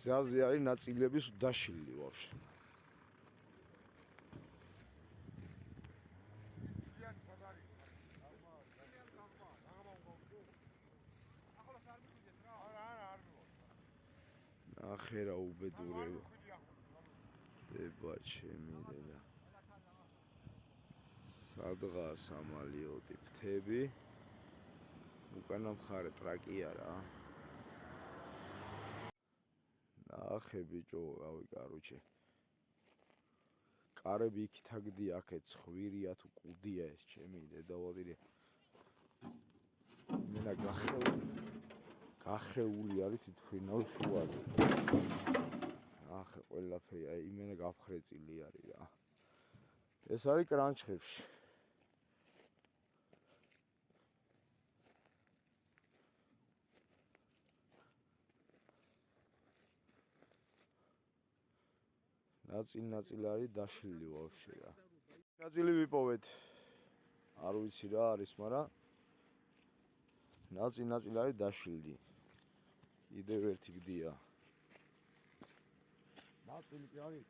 გზაზე არის ნაწილების დაშლილი ვაფშე. ნახე რა უბედურება. დება ჩემი დედა. სადღა სამალიოტი ფრთები. უკანა მხარე ტრაკია რა. ნახე ბიჭო, რავი, კაროჩე. კარები იქით აგდია, აქეთ ხვირია თუ კუდია ეს ჩემი დედავადირე. მენა გახეული არის თვითმფრინავის შუაზე. ნახე ყველაფერი, აი იმენა გაფხრეწილი არის რა. ეს არის კრანჩხებში. ნაწილ არის დაშლილი ვაფშე რა. ნაწილი ვიპოვეთ. არ ვიცი რა არის, მაგრამ ნაწილ არის დაშლილი. კიდევ ერთი გდია. ნაწილი კი არის.